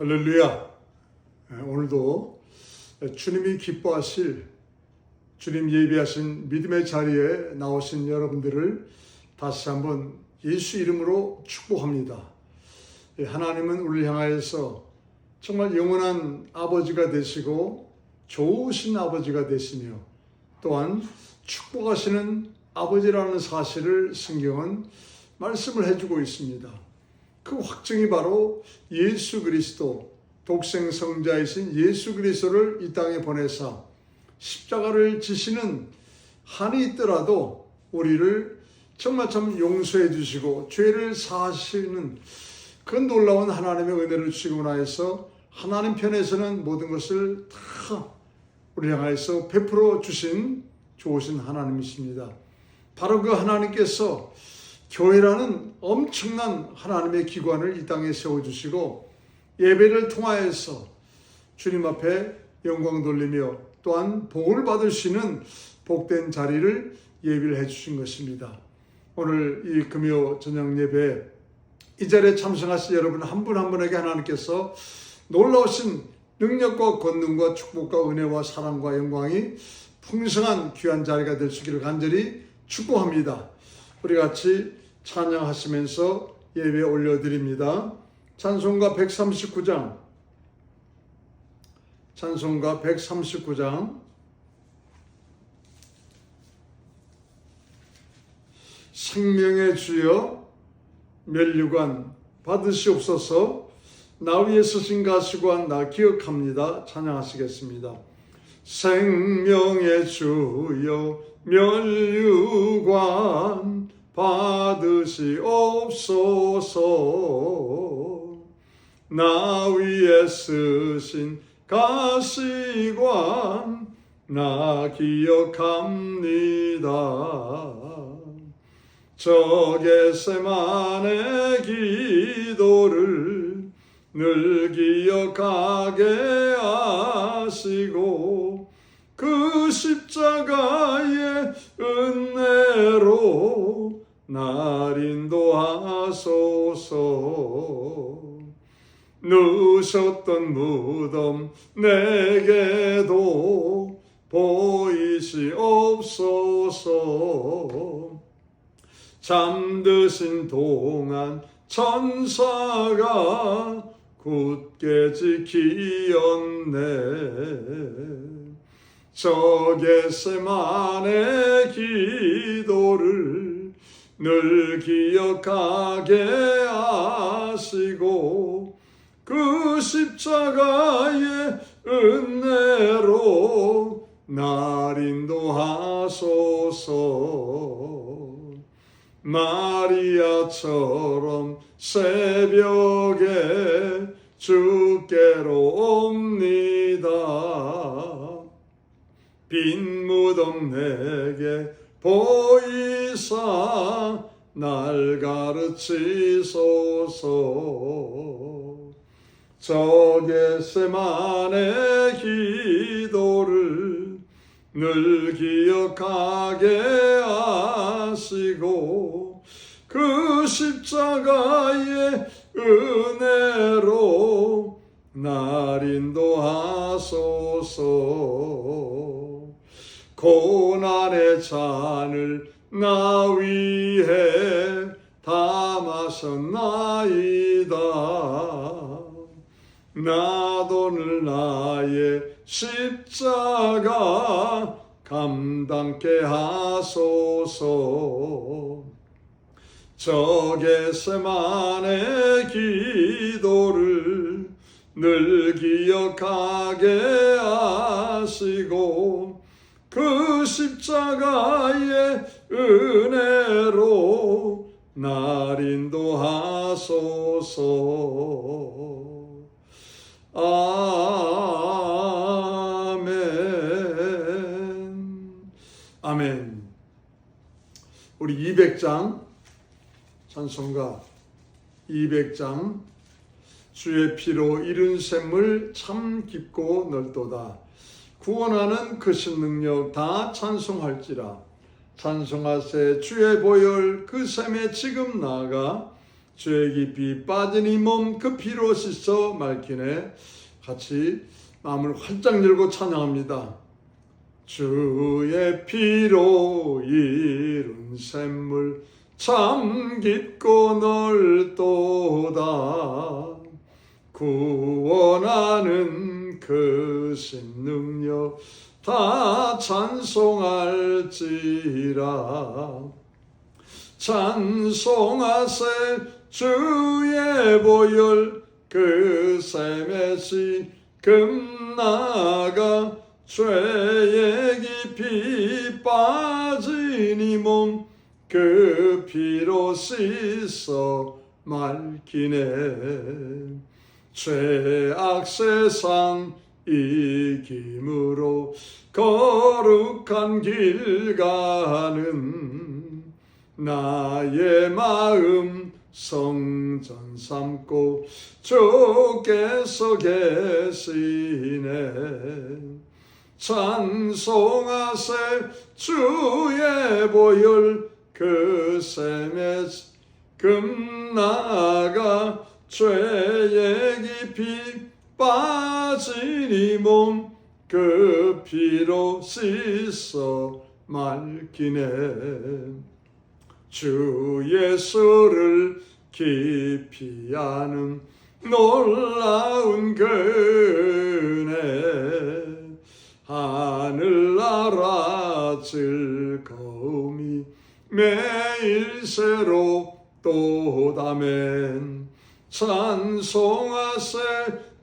할렐루야. 오늘도 주님이 기뻐하실 주님 예비하신 믿음의 자리에 나오신 여러분들을 다시 한번 예수 이름으로 축복합니다. 하나님은 우리를 향하여서 정말 영원한 아버지가 되시고 좋으신 아버지가 되시며 또한 축복하시는 아버지라는 사실을 성경은 말씀을 해주고 있습니다. 그 확증이 바로 예수 그리스도, 독생성자이신 예수 그리스도를 이 땅에 보내사 십자가를 지시는 한이 있더라도 우리를 정말 참 용서해 주시고 죄를 사하시는 그 놀라운 하나님의 은혜를 주시고 나서 하나님 편에서는 모든 것을 다 우리 향하여서 베풀어 주신 좋으신 하나님이십니다. 바로 그 하나님께서 교회라는 엄청난 하나님의 기관을 이 땅에 세워주시고 예배를 통하여서 주님 앞에 영광 돌리며 또한 복을 받을 수 있는 복된 자리를 예비를 해주신 것입니다. 오늘 이 금요 저녁 예배 이 자리에 참석하신 여러분 한 분 한 분에게 하나님께서 놀라우신 능력과 권능과 축복과 은혜와 사랑과 영광이 풍성한 귀한 자리가 될 수 있기를 간절히 축복합니다. 우리 같이 찬양하시면서 예배 올려드립니다. 찬송가 139장 생명의 주여 면류관 받으시옵소서. 나 위에 서신 가시관 나 기억합니다. 찬양하시겠습니다. 생명의 주여 면류관 받으시옵소서. 나 위에 쓰신 가시관 나 기억합니다. 저 겟세마네 기도를 늘 기억하게 하시고 그 십자가의 은혜로 날 인도하소서. 누셨던 무덤 내게도 보이시옵소서. 잠드신 동안 천사가 굳게 지키었네. 저 겟세마네 기도를 늘 기억하게 하시고 그 십자가의 은혜로 날 인도하소서. 마리아처럼 새벽에 주께로 옵니다. 빈 무덤 내게 보이사 날 가르치소서. 저 겟세마네 기도를 늘 기억하게 하시고 그 십자가의 은혜로 날 인도하소서. 고난의 잔을 나 위해 담으셨나이다. 나도 오늘 나의 십자가 감당케 하소서. 저 겟세마네 기도를 늘 기억하게 하시고 그 십자가의 은혜로 날 인도하소서. 아멘. 아멘. 우리 200장 찬송가 200장 주의 피로 이룬 샘물 참 깊고 넓도다. 구원하는 크신 능력 다 찬송할지라. 찬송하세 주의 보혈 그 샘에 지금 나아가 주의 깊이 빠진 이 몸 그 피로 씻어 맑히네. 같이 마음을 활짝 열고 찬양합니다. 주의 피로 이룬 샘물 참 깊고 넓도다. 구원하는 그 신능력 다 찬송할지라. 찬송하세 주의 보혈 그 샘에 지금 나가 죄에 깊이 빠진 이 몸 그 피로 씻어 맑히네. 죄악 세상 이김으로 거룩한 길 가는 나의 마음 성전 삼고 주께서 계시네. 찬송하세 주의 보혈 그 샘에 금 나가 죄에 깊이 빠진 이 몸 그 피로 씻어 맑히네. 주 예수를 깊이 아는 놀라운 은혜 하늘나라 즐거움이 매일 새롭도다멘. 찬송하세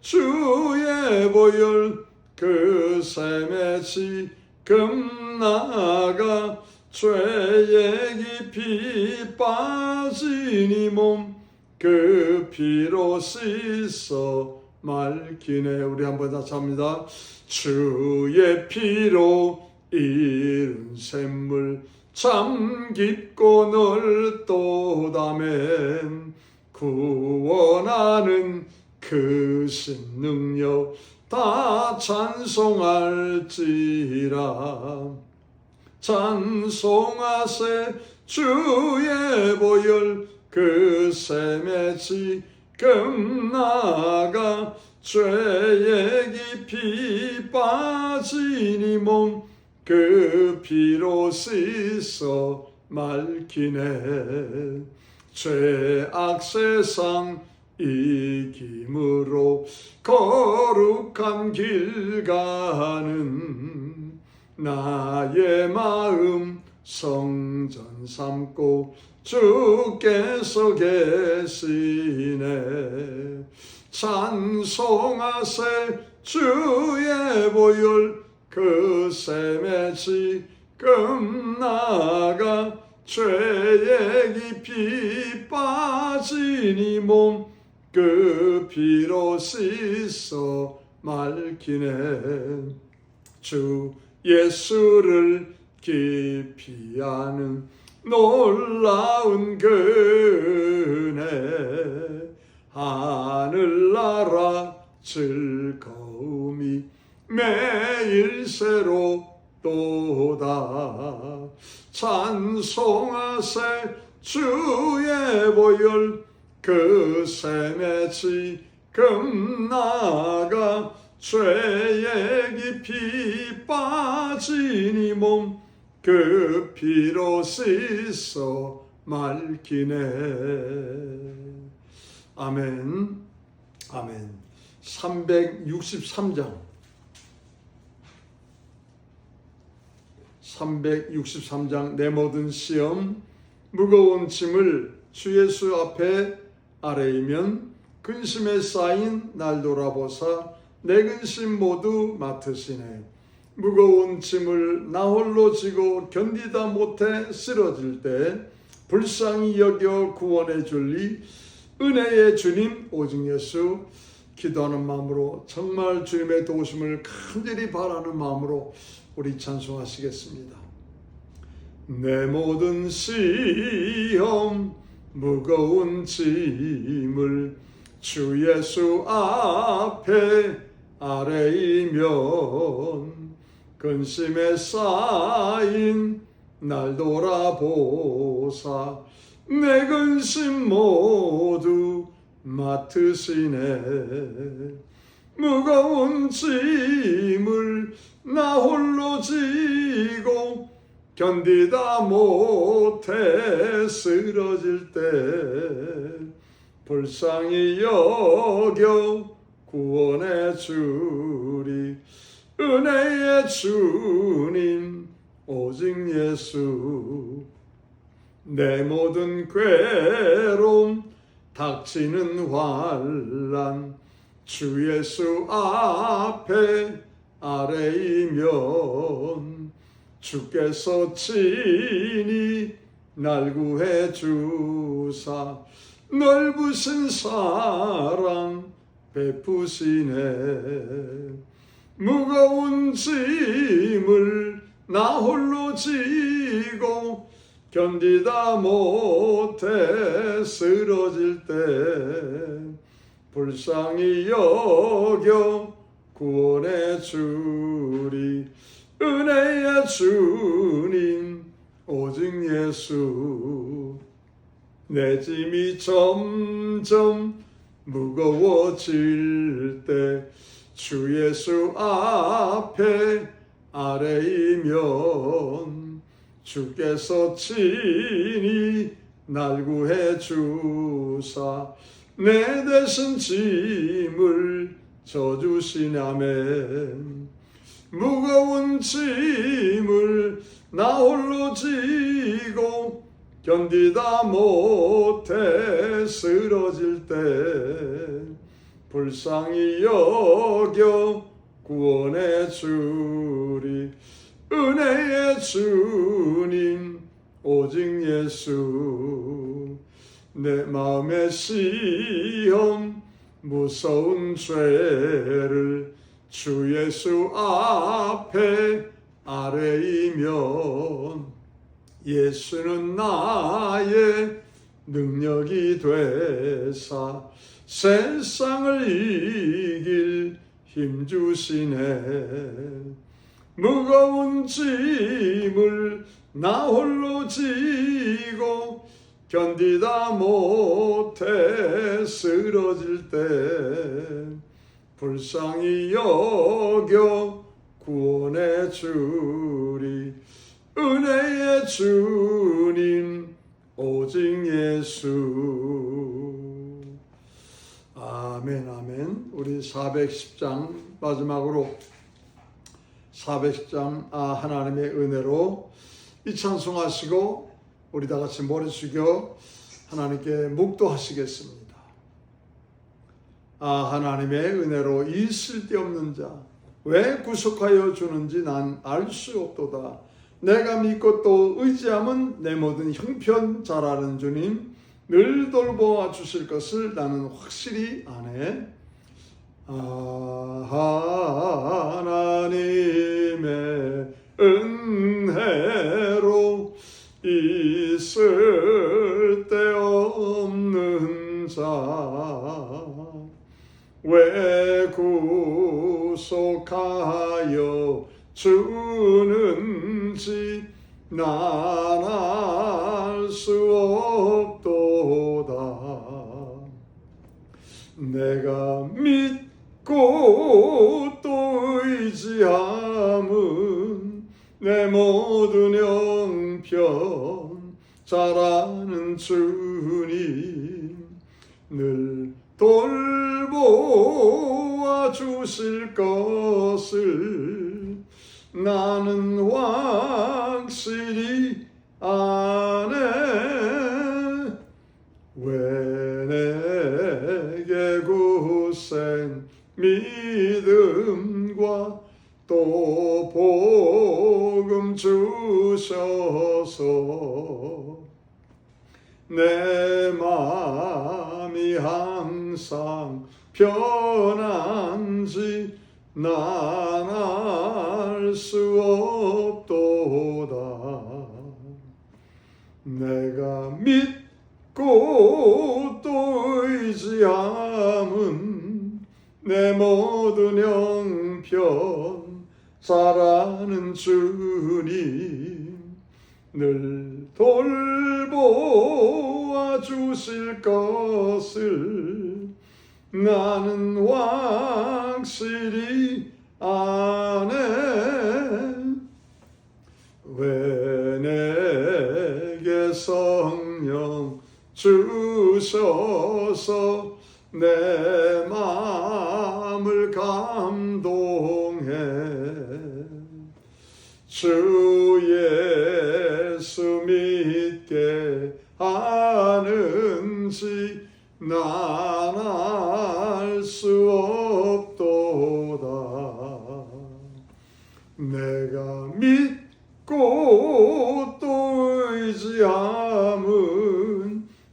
주의 보혈 그 샘에 지금 나가 죄에 깊이 빠진 이 몸 그 피로 씻어 맑히네. 우리 한번 다시 합니다. 주의 피로 이룬 샘물 참 깊고 넓도다멘. 구원하는 그 신능력 다 찬송할지라. 찬송하세 주의 보혈 그 샘에 지금 나가 죄에 깊이 빠진 이 몸 그 피로 씻어 맑히네. 죄악 세상 이김으로 거룩한 길 가는 나의 마음 성전 삼고 주께서 계시네. 찬송하세 주의 보혈 그 샘에 지금 나가 죄에 깊이 빠진 이 몸 그 피로 씻어 맑히네. 주 예수를 깊이 아는 놀라운 은혜 하늘나라 즐거움이 매일 새롭도다. 찬송하세 주의 보혈 그 샘에 지금 나가 죄에 깊이 빠진 이 몸 그 피로 씻어 맑히네. 아멘. 아멘. 363장 내 모든 시험 무거운 짐을 주 예수 앞에 아뢰이면 근심에 쌓인 날 돌아보사 내 근심 모두 맡으시네. 무거운 짐을 나 홀로 지고 견디다 못해 쓰러질 때 불쌍히 여겨 구원해 줄리 은혜의 주님 오직 예수. 기도하는 마음으로 정말 주님의 도우심을 간절히 바라는 마음으로 우리 찬송하시겠습니다. 내 모든 시험 무거운 짐을 주 예수 앞에 아뢰이면 근심에 쌓인 날 돌아보사 내 근심 모두 맡으시네. 무거운 짐을 나 홀로 지고 견디다 못해 쓰러질 때 불쌍히 여겨 구원해 주리. 은혜의 주님 오직 예수. 내 모든 괴로움 닥치는 환난 주 예수 앞에 아뢰이면 주께서 친히 날 구해 주사 넓으신 사랑 베푸시네. 무거운 짐을 나 홀로 지고 견디다 못해 쓰러질 때 불쌍히 여겨 구원해 주리. 은혜의 주님 오직 예수. 내 짐이 점점 무거워질 때 주 예수 앞에 아뢰이면 주께서 친히 날 구해 주사 내 대신 짐을 져주시냐매. 무거운 짐을 나 홀로 지고 견디다 못해 쓰러질 때 불쌍히 여겨 구원해 주리. 은혜의 주님 오직 예수. 내 마음의 시험 무서운 죄를 주 예수 앞에 아뢰이면 예수는 나의 능력이 되사 세상을 이길 힘 주시네. 무거운 짐을 나 홀로 지고 견디다 못해 쓰러질 때 불쌍히 여겨 구원해 주리. 은혜의 주님 오직 예수. 아멘 아멘. 우리 410장 마지막으로 410장 하나님의 은혜로 이 찬송하시고 우리 다 같이 머리 숙여 하나님께 묵도하시겠습니다. 하나님의 은혜로 이 쓸데없는 자 왜 구속하여 주는지 난 알 수 없도다. 내가 믿고 또 의지함은 내 모든 형편 잘 아는 주님 늘 돌보아 주실 것을 나는 확실히 아네. 하나님의 은혜로 있을 데 없는 자 왜 구속하여 주는지 난 알 수 없도다. 내가 믿고 또 의지함은 내 모든 형편 잘 아는 주님 늘 돌보아 주실 것을 나는 확실히 아네. 왜 내게 굳센 믿음과 또 복음 주셔서 내 마음이 항상 편한지 난 알 수 없도다. 내가 믿고 또 의지함은 내 모든 형편 잘 아는 주님 늘 돌보 주실 것을 나는 확실히 아네. 왜 내게 성령 주셔서 내 마음을 감동해 주 예수 믿게 하는지 난 알 수 없도다. 내가 믿고 또 의지함은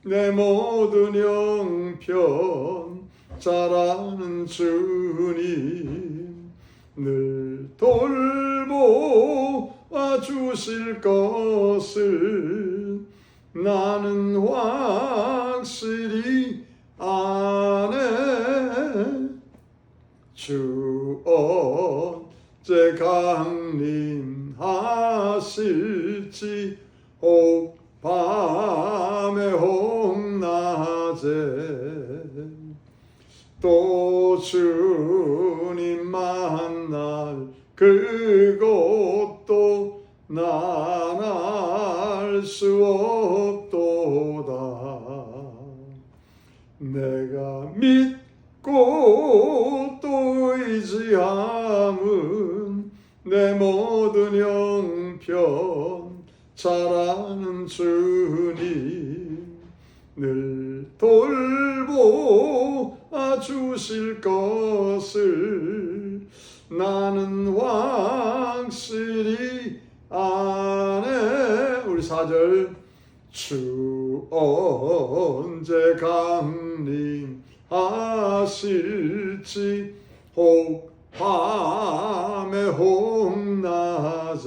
내 모든 형편 잘 아는 주님 늘 돌보아 주실 것을 나는 확실히 아네. 주 언제 강림하실지 혹 밤에 혹 낮에 또 주님 만날 그것도 난 알 수 없도다. 내가 믿고 또 의지함은 내 모든 형편 잘 아는 주님 늘 돌보아 주실 것을 나는 확실히 아네. 우리 4절 주 언제 강림하실지 혹 밤에 혹 낮에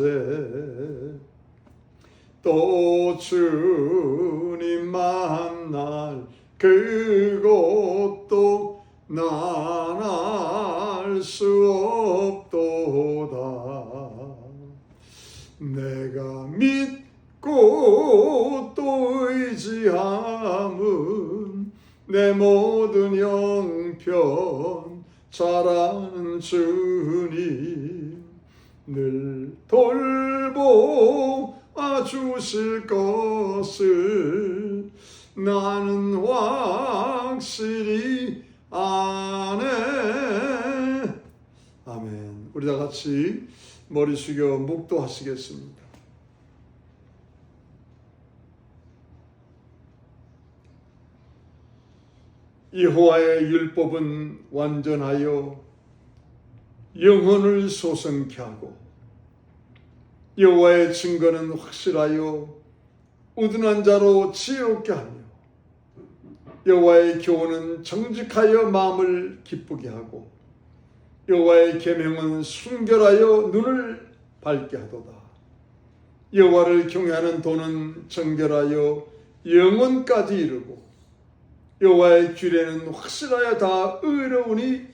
또 주님 만날 그것도 난 알 수 없도다. 내가 믿고 또 의지함은 내 모든 형편 잘 아는 주님 늘 돌보아 주실 것을 나는 확실히 아네. 아멘. 우리 다 같이 머리 숙여 묵도하시겠습니다. 여호와의 율법은 완전하여 영혼을 소성케 하고 여호와의 증거는 확실하여 우둔한 자로 지혜롭게 하며 여호와의 교훈은 정직하여 마음을 기쁘게 하고 여호와의 계명은 순결하여 눈을 밝게 하도다. 여호와를 경외하는 도는 정결하여 영혼까지 이르고 여호와의 규례는 확실하여 다 의로우니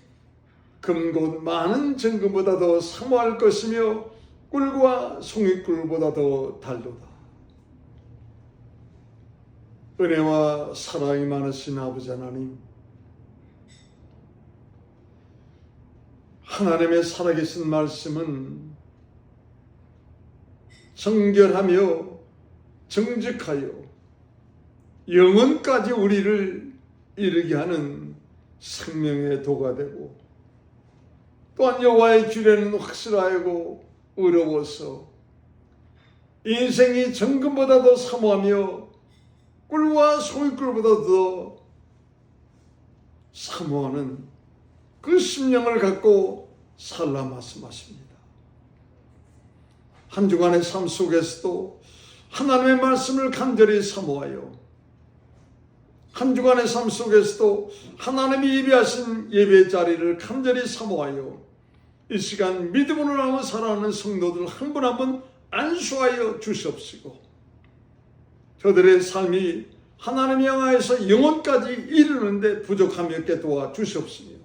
금곧 많은 정금보다 더 사모할 것이며 꿀과 송이꿀보다 더 달도다. 은혜와 사랑이 많으신 아버지 하나님, 하나님의 살아계신 말씀은 정결하며 정직하여 영혼까지 우리를 이르게 하는 생명의 도가 되고 또한 여호와의 규례는 확실하고 의로워서 인생이 정금보다 더 사모하며 꿀과 송이꿀보다 더 사모하는 그 심령을 갖고 살라 말씀하십니다. 한 주간의 삶 속에서도 하나님의 말씀을 간절히 사모하여 한 주간의 삶 속에서도 하나님이 예배하신 예배의 자리를 간절히 사모하여 이 시간 믿음으로 나와 살아가는 성도들 한 분 한 분 안수하여 주시옵시고 저들의 삶이 하나님 향하여서 영혼까지 이르는데 부족함이 없게 도와주시옵시며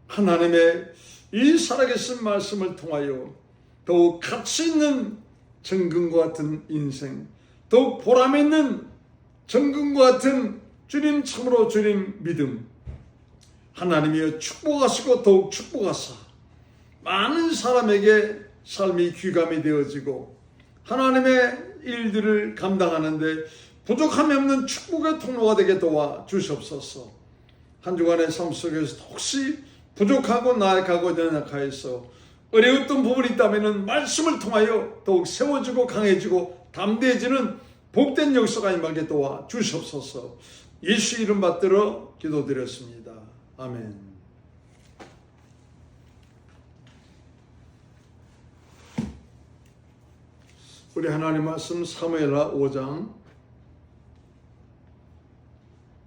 하나님의 이 살아계신 말씀을 통하여 더욱 가치 있는 정금과 같은 인생, 더욱 보람 있는 정금과 같은 주님 참으로 주님 믿음, 하나님이여 축복하시고 더욱 축복하사 많은 사람에게 삶이 귀감이 되어지고 하나님의 일들을 감당하는데 부족함이 없는 축복의 통로가 되게 도와 주시옵소서. 한 주간의 삶 속에서 혹시 부족하고 나약하고 연약하여서 어려웠던 부분이 있다면 말씀을 통하여 더욱 세워지고 강해지고 담대해지는 복된 역사가 임하게 도와 주시옵소서. 예수 이름 받들어 기도드렸습니다. 아멘. 우리 하나님 말씀 사무엘하 5장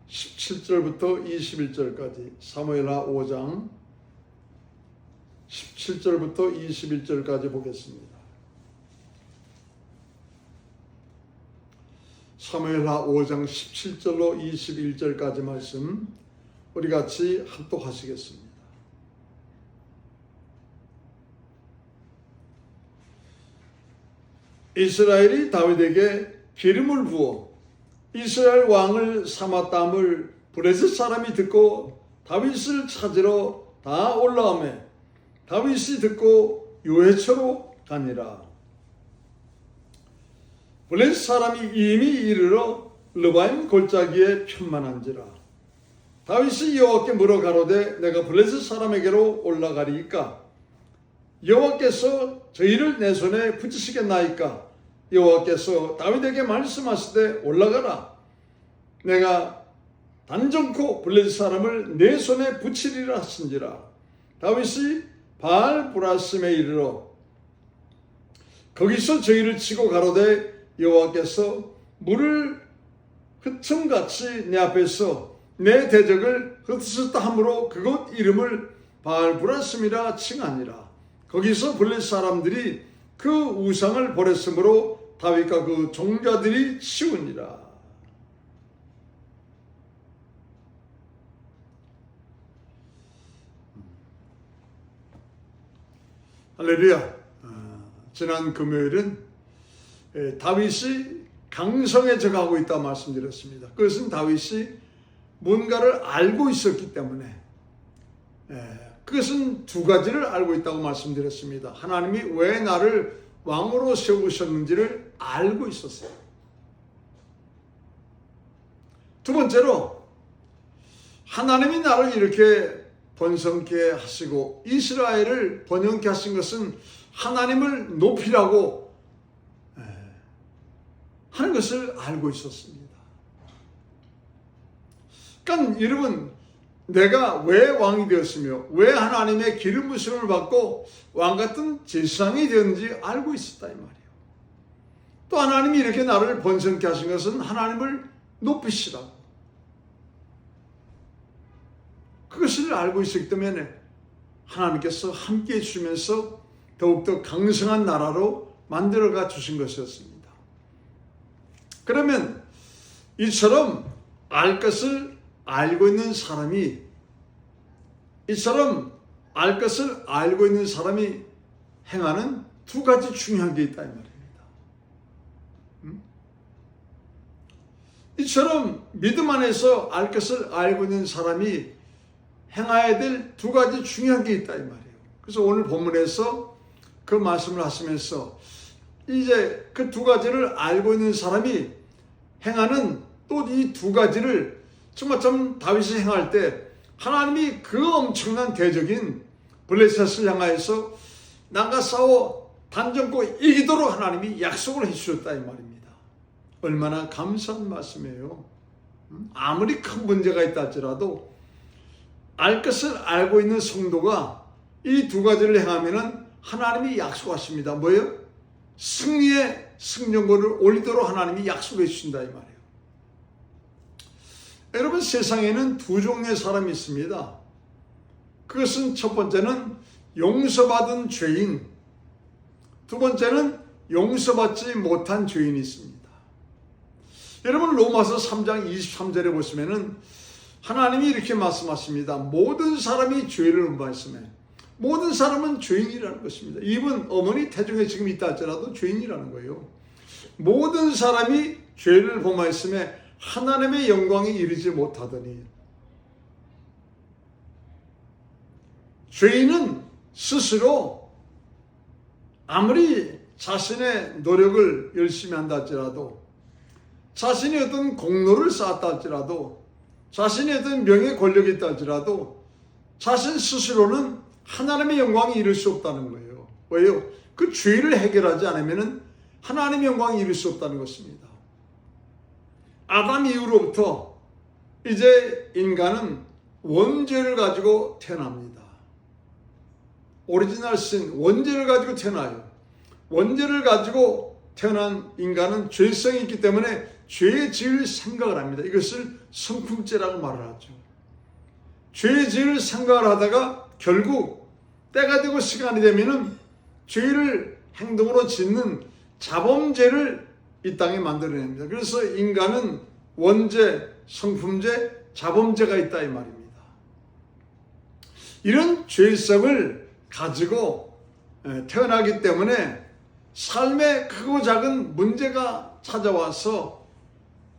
17절부터 21절까지, 사무엘하 5장 17절부터 21절까지 보겠습니다. 사무엘하 5장 17절로 21절까지 말씀 우리 같이 합독하시겠습니다. 이스라엘이 다윗에게 기름을 부어 이스라엘 왕을 삼았담을 브레스 사람이 듣고 다윗을 찾으러 다 올라오매 다윗이 듣고 요회초로 가니라. 블레셋 사람이 이미 이르러 르바임 골짜기에 편만한지라. 다윗이 여호와께 물어 가로되 내가 블레셋 사람에게로 올라가리이까? 여호와께서 저희를 내 손에 붙이시겠나이까? 여호와께서 다윗에게 말씀하시되 올라가라. 내가 단정코 블레셋 사람을 내 손에 붙이리라 하신지라. 다윗이 바알 브라심에 이르러 거기서 저희를 치고 가로되 여호와께서 물을 흑청같이 내 앞에서 내 대적을 흩으셨다 하므로 그곳 이름을 바알 브라심이라 칭하니라. 거기서 블레셋 사람들이 그 우상을 버렸으므로 다윗과 그 종자들이 치우니라. 할렐루야. 지난 금요일은 다윗이 강성해져 가고 있다고 말씀드렸습니다. 그것은 다윗이 뭔가를 알고 있었기 때문에, 그것은 두 가지를 알고 있다고 말씀드렸습니다. 하나님이 왜 나를 왕으로 세우셨는지를 알고 있었어요. 두 번째로 하나님이 나를 이렇게 번성케 하시고 이스라엘을 번영케 하신 것은 하나님을 높이라고 하는 것을 알고 있었습니다. 그러니까 여러분, 내가 왜 왕이 되었으며 왜 하나님의 기름 부심을 받고 왕같은 제사장이 되었는지 알고 있었다 이 말이에요. 또 하나님이 이렇게 나를 번성케 하신 것은 하나님을 높이시라고, 그것을 알고 있었기 때문에 하나님께서 함께해 주시면서 더욱더 강성한 나라로 만들어가 주신 것이었습니다. 그러면 이처럼 알 것을 알고 있는 사람이, 이처럼 알 것을 알고 있는 사람이 행하는 두 가지 중요한 게 있다 이 말입니다. 이처럼 믿음 안에서 알 것을 알고 있는 사람이 행해야 될 두 가지 중요한 게 있다 이 말이에요. 그래서 오늘 본문에서 그 말씀을 하시면서 이제 그 두 가지를 알고 있는 사람이 행하는 또 이 두 가지를 정말 좀 다윗이 행할 때 하나님이 그 엄청난 대적인 블레셋을 향하여서 나가 싸워 단정코 이기도록 하나님이 약속을 해주셨다 이 말입니다. 얼마나 감사한 말씀이에요. 아무리 큰 문제가 있다 할지라도 알 것을 알고 있는 성도가 이 두 가지를 행하면은 하나님이 약속하십니다. 뭐예요? 승리의 승전권을 올리도록 하나님이 약속해 주신다 이 말이에요. 여러분, 세상에는 두 종류의 사람이 있습니다. 그것은 첫 번째는 용서받은 죄인, 두 번째는 용서받지 못한 죄인이 있습니다. 여러분, 로마서 3장 23절에 보시면은 하나님이 이렇게 말씀하십니다. 모든 사람이 죄를 범하였으며 모든 사람은 죄인이라는 것입니다. 이분 어머니 태중에 지금 있다 할지라도 죄인이라는 거예요. 모든 사람이 죄를 범하였으며 하나님의 영광에 이르지 못하더니 죄인은 스스로 아무리 자신의 노력을 열심히 한다 할지라도, 자신이 어떤 공로를 쌓았다 할지라도, 자신이 어떤 명예 권력이 있다 할지라도 자신 스스로는 하나님의 영광에 이를 수 없다는 거예요. 왜요? 그 죄를 해결하지 않으면 하나님의 영광에 이를 수 없다는 것입니다. 아담 이후로부터 이제 인간은 원죄를 가지고 태어납니다. 오리지널 신, 원죄를 가지고 태어나요. 원죄를 가지고 태어난 인간은 죄성이 있기 때문에 죄의 지을 생각을 합니다. 이것을 성품죄라고 말을 하죠. 죄의 지을 생각을 하다가 결국 때가 되고 시간이 되면은 죄를 행동으로 짓는 자범죄를 이 땅에 만들어냅니다. 그래서 인간은 원죄, 성품죄, 자범죄가 있다 이 말입니다. 이런 죄성을 가지고 태어나기 때문에 삶에 크고 작은 문제가 찾아와서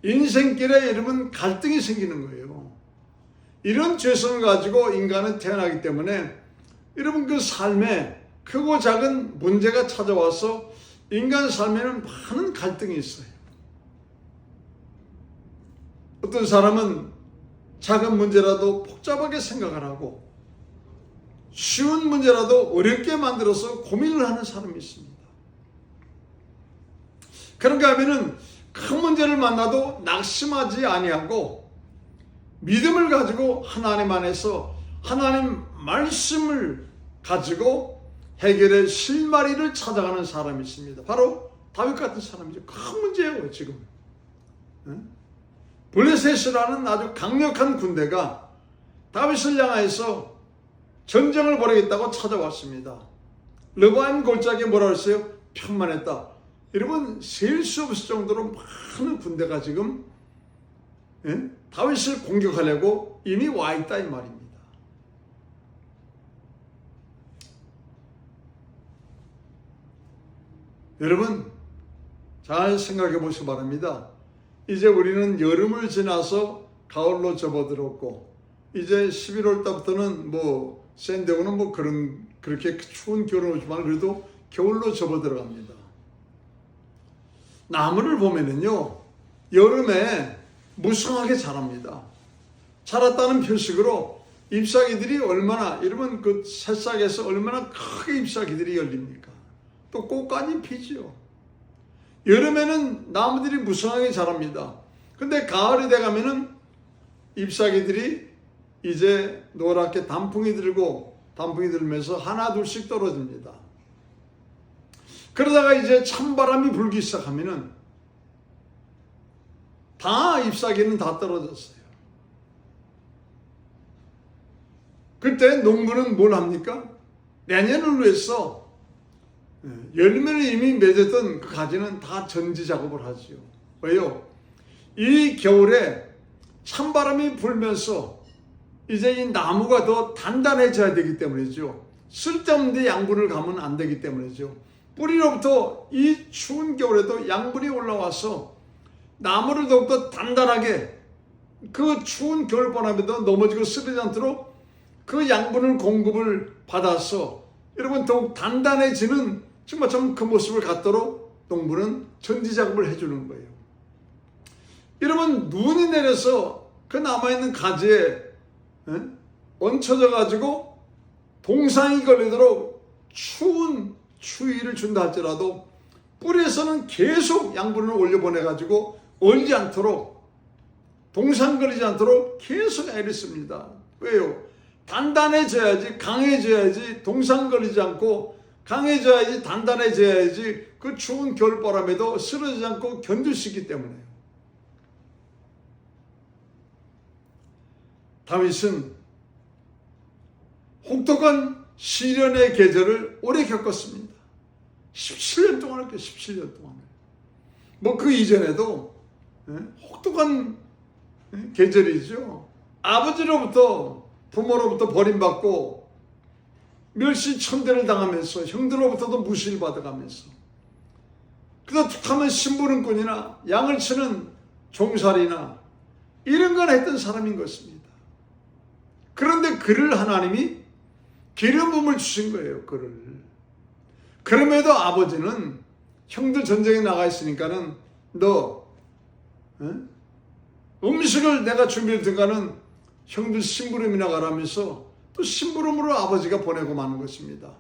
인생길에 이르면 갈등이 생기는 거예요. 이런 죄성을 가지고 인간은 태어나기 때문에 여러분 그 삶에 크고 작은 문제가 찾아와서 인간 삶에는 많은 갈등이 있어요. 어떤 사람은 작은 문제라도 복잡하게 생각을 하고 쉬운 문제라도 어렵게 만들어서 고민을 하는 사람이 있습니다. 그런가 하면은 큰 문제를 만나도 낙심하지 아니하고 믿음을 가지고 하나님 안에서 하나님 말씀을 가지고 해결의 실마리를 찾아가는 사람이 있습니다. 바로 다윗 같은 사람이죠. 큰 문제예요 지금. 블레셋이라는 아주 강력한 군대가 다윗을 향해서 전쟁을 벌이겠다고 찾아왔습니다. 르바임 골짜기에 뭐라 그랬어요? 평만했다. 여러분 셀 수 없을 정도로 많은 군대가 지금 다윗을 공격하려고 이미 와 있다 이 말입니다. 여러분 잘 생각해 보시기 바랍니다. 이제 우리는 여름을 지나서 가을로 접어들었고 이제 11월 달부터는 뭐 샌디에고는 뭐 그렇게 추운 겨울은 오지만 그래도 겨울로 접어들어갑니다. 나무를 보면은요 여름에 무성하게 자랍니다. 자랐다는 표식으로 잎사귀들이 얼마나, 여러분 그 새싹에서 얼마나 크게 잎사귀들이 열립니까? 또 꽃까지 피지요. 여름에는 나무들이 무성하게 자랍니다. 근데 가을이 돼가면은 잎사귀들이 이제 노랗게 단풍이 들면서 하나 둘씩 떨어집니다. 그러다가 이제 찬바람이 불기 시작하면은 다 잎사귀는 다 떨어졌어요. 그때 농부는 뭘 합니까? 내년을 위해서 열매를 이미 맺었던 그 가지는 다 전지 작업을 하지요. 왜요? 이 겨울에 찬바람이 불면서 이제 이 나무가 더 단단해져야 되기 때문이죠. 쓸데없는 양분을 가면 안 되기 때문이죠. 뿌리로부터 이 추운 겨울에도 양분이 올라와서 나무를 더욱더 단단하게 그 추운 겨울바람에도 넘어지고 쓰러지지 않도록 그 양분을 공급을 받아서 여러분 더욱 단단해지는 정말 그 모습을 갖도록 농부는 전지작업을 해주는 거예요. 여러분 눈이 내려서 그 남아있는 가지에 얹혀져 가지고 동상이 걸리도록 추운 추위를 준다 할지라도 뿌리에서는 계속 양분을 올려보내 가지고 얼지 않도록 동상 걸리지 않도록 계속 애를 씁니다. 왜요? 단단해져야지, 강해져야지, 동상 걸리지 않고 강해져야지, 단단해져야지 그 추운 겨울바람에도 쓰러지지 않고 견딜 수 있기 때문에요. 다윗은 혹독한 시련의 계절을 오래 겪었습니다. 17년 동안 했죠. 17년 동안. 뭐 그 이전에도 혹독한 계절이죠. 아버지로부터 부모로부터 버림받고 멸시천대를 당하면서 형들로부터도 무시를 받아가면서 그러다 툭하면 심부름꾼이나 양을 치는 종살이나 이런 걸 했던 사람인 것입니다. 그런데 그를 하나님이 기름 부음을 주신 거예요. 그를. 그럼에도 아버지는 형들 전쟁에 나가 있으니까는 너 음식을 내가 준비해 둔가는 형들 심부름이나 가라면서 또 심부름으로 아버지가 보내고 마는 것입니다.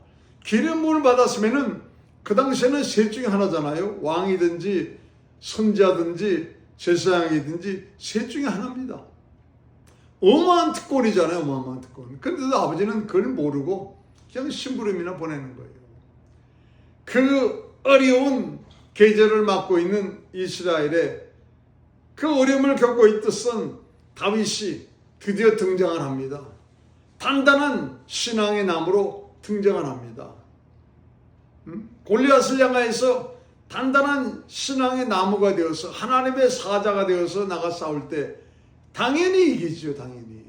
기름 부음을 받았으면은 그 당시에는 셋 중에 하나잖아요. 왕이든지 선지자든지 제사장이든지 셋 중에 하나입니다. 어마어마한 특권이잖아요. 어마어마한 특권. 그런데도 아버지는 그걸 모르고 그냥 심부름이나 보내는 거예요. 그 어려운 계절을 맞고 있는 이스라엘에 그 어려움을 겪고 있던 다윗이 드디어 등장을 합니다. 단단한 신앙의 나무로 등장을 합니다. 골리앗을 향하여서 단단한 신앙의 나무가 되어서 하나님의 사자가 되어서 나가 싸울 때 당연히 이기죠. 당연히.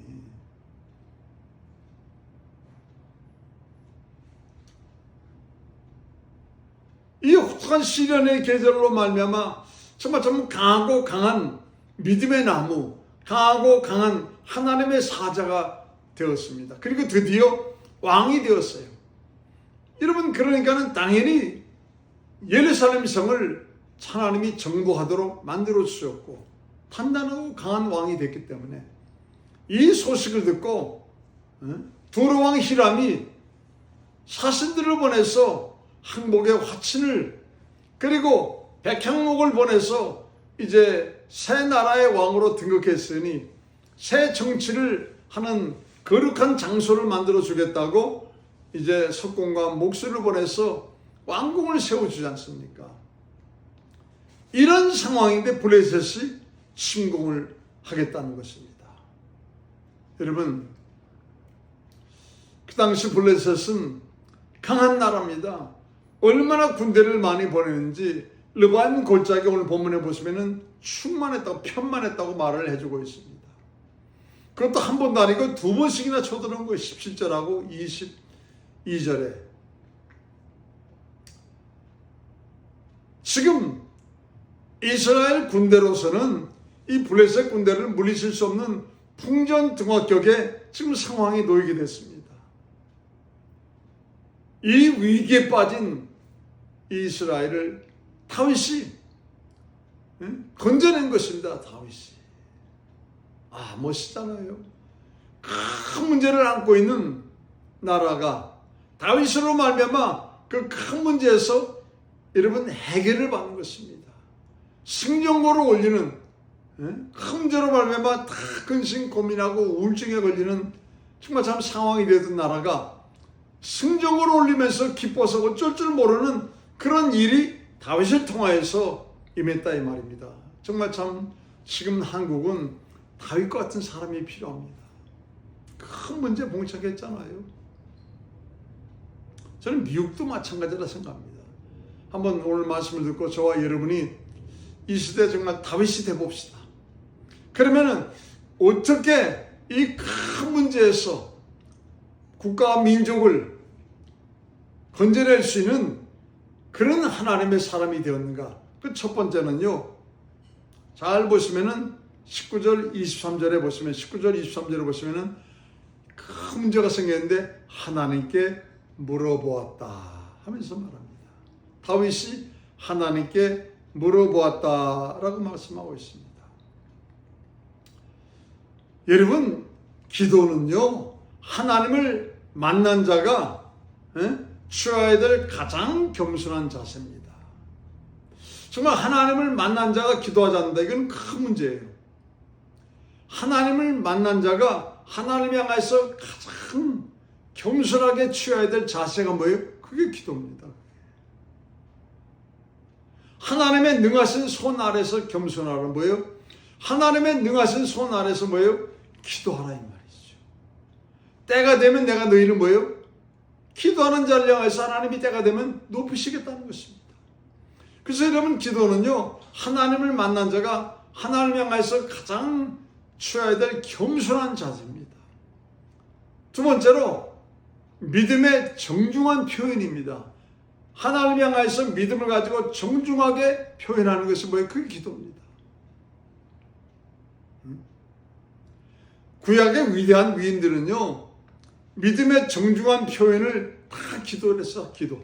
이 혹독한 시련의 계절로 말미암아 정말 좀 강하고 강한 믿음의 나무, 강하고 강한 하나님의 사자가 되었습니다. 그리고 드디어 왕이 되었어요. 여러분, 그러니까는 당연히 예루살렘 성을 하나님이 정복하도록 만들어 주셨고 단단하고 강한 왕이 됐기 때문에 이 소식을 듣고 두로 왕 히람이 사신들을 보내서 항복의 화친을 그리고 백향목을 보내서 이제 새 나라의 왕으로 등극했으니 새 정치를 하는 거룩한 장소를 만들어 주겠다고 이제 석공과 목수를 보내서 왕궁을 세워주지 않습니까? 이런 상황인데 블레셋이 침공을 하겠다는 것입니다. 여러분, 그 당시 블레셋은 강한 나라입니다. 얼마나 군대를 많이 보내는지 르바임 골짜기 오늘 본문에 보시면은 충만했다고 편만했다고 말을 해주고 있습니다. 그것도 한 번도 아니고 두 번씩이나 쳐들어온 거예요. 17절하고 22절에. 지금 이스라엘 군대로서는 이 블레셋 군대를 물리칠 수 없는 풍전등화격에 지금 상황이 놓이게 됐습니다. 이 위기에 빠진 이스라엘을 다윗이 건져낸 것입니다. 다윗이. 멋있잖아요. 큰 문제를 안고 있는 나라가 다윗으로 말미암아 그 큰 문제에서 여러분 해결을 받는 것입니다. 승전고를 올리는 큰 문제로 말미암아 다 근심 고민하고 우울증에 걸리는 정말 참 상황이 되던 나라가 승전고를 올리면서 기뻐서 어쩔 줄 모르는 그런 일이 다윗을 통하여서 임했다 이 말입니다. 정말 참 지금 한국은 다윗과 같은 사람이 필요합니다. 큰 문제 봉착했잖아요. 저는 미국도 마찬가지라 생각합니다. 한번 오늘 말씀을 듣고 저와 여러분이 이 시대에 정말 다윗이 돼봅시다. 그러면은 어떻게 이 큰 문제에서 국가와 민족을 건져낼 수 있는 그런 하나님의 사람이 되었는가? 그 첫 번째는요. 잘 보시면은 19절 23절에 보시면 19절 23절에 보시면은 큰 문제가 생겼는데 하나님께 물어보았다 하면서 말합니다. 다윗이 하나님께 물어보았다라고 말씀하고 있습니다. 여러분, 기도는요 하나님을 만난 자가 취해야 될 가장 겸손한 자세입니다. 정말 하나님을 만난 자가 기도하지 않는다. 이건 큰 문제예요. 하나님을 만난 자가 하나님 향해서 가장 겸손하게 취해야 될 자세가 뭐예요? 그게 기도입니다. 하나님의 능하신 손 아래서 겸손하라 뭐예요? 하나님의 능하신 손 아래서 뭐예요? 기도하라 이 말이죠. 때가 되면 내가 너희를 뭐예요? 기도하는 자를 향해서 하나님이 때가 되면 높이시겠다는 것입니다. 그래서 여러분 기도는요 하나님을 만난 자가 하나님 향해서 가장 취해야 될 겸손한 자세입니다. 두 번째로 믿음의 정중한 표현입니다. 하나님 향해서 믿음을 가지고 정중하게 표현하는 것이 뭐예요? 그게 기도입니다. 구약의 위대한 위인들은요, 믿음의 정중한 표현을 다 기도를 했어. 기도.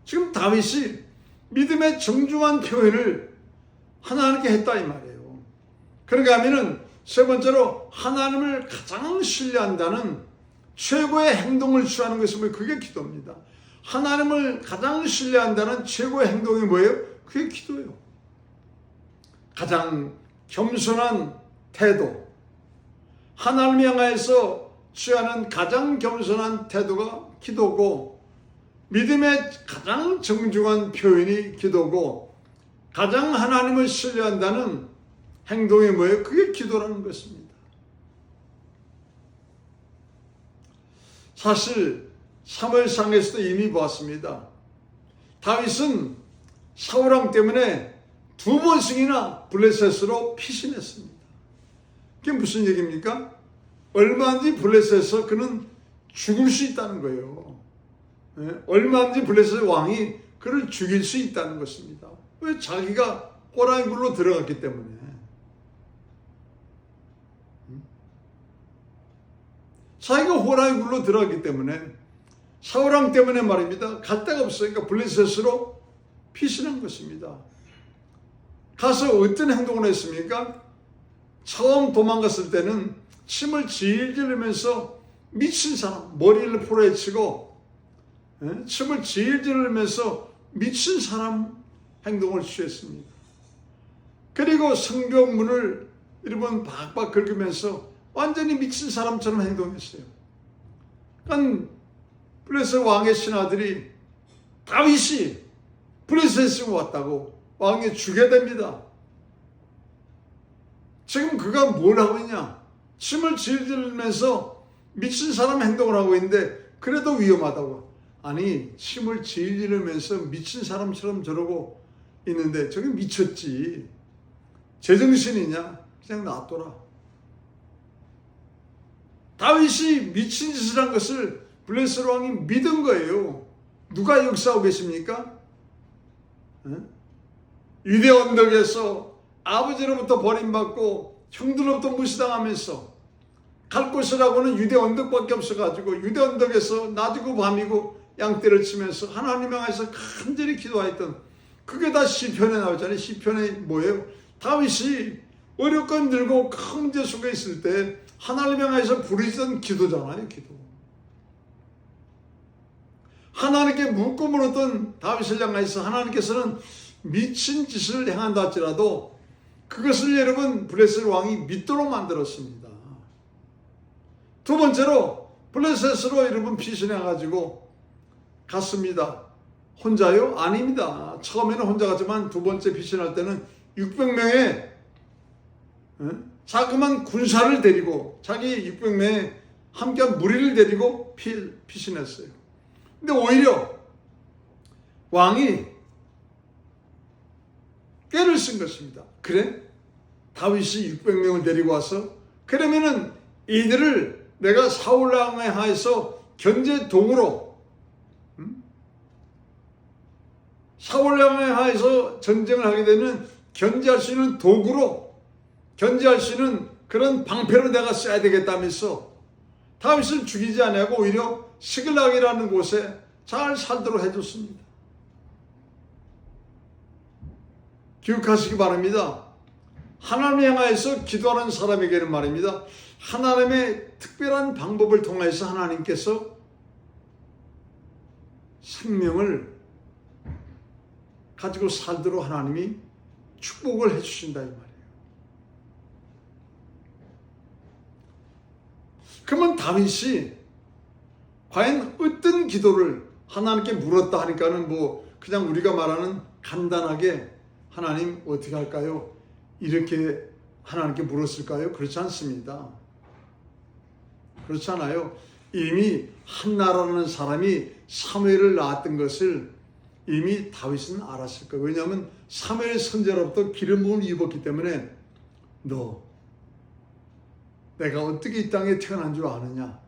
지금 다윗이 믿음의 정중한 표현을 하나님께 했다 이 말이에요. 그런가 하면은 세 번째로 하나님을 가장 신뢰한다는 최고의 행동을 취하는 것이 뭐예요? 그게 기도입니다. 하나님을 가장 신뢰한다는 최고의 행동이 뭐예요? 그게 기도예요. 가장 겸손한 태도, 하나님 향하여서 취하는 가장 겸손한 태도가 기도고, 믿음의 가장 정중한 표현이 기도고, 가장 하나님을 신뢰한다는 행동이 뭐예요? 그게 기도라는 것입니다. 사실 사무엘상에서도 이미 보았습니다. 다윗은 사울왕 때문에 2번씩이나 블레셋으로 피신했습니다. 그게 무슨 얘기입니까? 얼마든지 블레셋에서 그는 죽을 수 있다는 거예요. 얼마든지 블레셋 왕이 그를 죽일 수 있다는 것입니다. 왜? 자기가 호랑이 굴로 들어갔기 때문에. 자기가 호랑이 굴로 들어갔기 때문에, 사울왕 때문에 말입니다. 갈 데가 없으니까 블레셋으로 피신한 것입니다. 가서 어떤 행동을 했습니까? 처음 도망갔을 때는 침을 질질 흘리면서 미친 사람, 머리를 풀어헤치고 침을 질질 흘리면서 미친 사람 행동을 취했습니다. 그리고 성벽문을 여러분 박박 긁으면서 완전히 미친 사람처럼 행동했어요. 그러니까 블레셋 왕의 신하들이 다윗이 블레셋에 왔다고 왕이 죽여야 됩니다. 지금 그가 뭘 하고 있냐? 침을 질질 흘리면서 미친 사람 행동을 하고 있는데 그래도 위험하다고. 아니, 침을 질질 흘리면서 미친 사람처럼 저러고 있는데 저게 미쳤지. 제정신이냐? 그냥 놔둬라. 다윗이 미친 짓을 한 것을 블레셋 왕이 믿은 거예요. 누가 역사하고 계십니까? 유대 언덕에서 아버지로부터 버림받고 형들로부터 무시당하면서 갈 곳이라고는 유대 언덕밖에 없어가지고 유대 언덕에서 낮이고 밤이고 양떼를 치면서 하나님 향해서 간절히 기도했던, 그게 다 시편에 나오잖아요. 시편에 뭐예요? 다윗이 어렵건 들고 큰 문제 속에 있을 때 하나님 향해서 부르짖던 기도잖아요. 기도. 하나님께 묻고 물었던 다윗을 향해서 하나님께서는 미친 짓을 행한다 할지라도 그것을 여러분 블레셋 왕이 믿도록 만들었습니다. 두 번째로 블레셋으로 여러분 피신해가지고 갔습니다. 혼자요? 아닙니다. 처음에는 혼자 갔지만 두 번째 피신할 때는 600명의 자그만 군사를 데리고 자기 600명의 함께한 무리를 데리고 피신했어요. 근데 오히려 왕이 꾀를 쓴 것입니다. 그래? 다윗이 600명을 데리고 와서 그러면은 이들을 내가 사울왕에 하여서 견제동으로 사울왕에 하여서 전쟁을 하게 되면 견제할 수 있는 도구로, 견제할 수 있는 그런 방패로 내가 써야 되겠다면서 다윗을 죽이지 아니하고 오히려 시글락이라는 곳에 잘 살도록 해줬습니다. 기억하시기 바랍니다. 하나님 향하여서 기도하는 사람에게는 말입니다, 하나님의 특별한 방법을 통해서 하나님께서 생명을 가지고 살도록 하나님이 축복을 해주신다 이 말이에요. 그러면 다윗이 과연 어떤 기도를 하나님께 물었다 하니까는 뭐 그냥 우리가 말하는 간단하게 하나님 어떻게 할까요? 이렇게 하나님께 물었을까요? 그렇지 않습니다. 그렇지 않아요. 이미 한나라는 사람이 사무엘을 낳았던 것을 이미 다윗은 알았을 거예요. 왜냐하면 사무엘 선지자로부터 기름 부음을 입었기 때문에 너 내가 어떻게 이 땅에 태어난 줄 아느냐?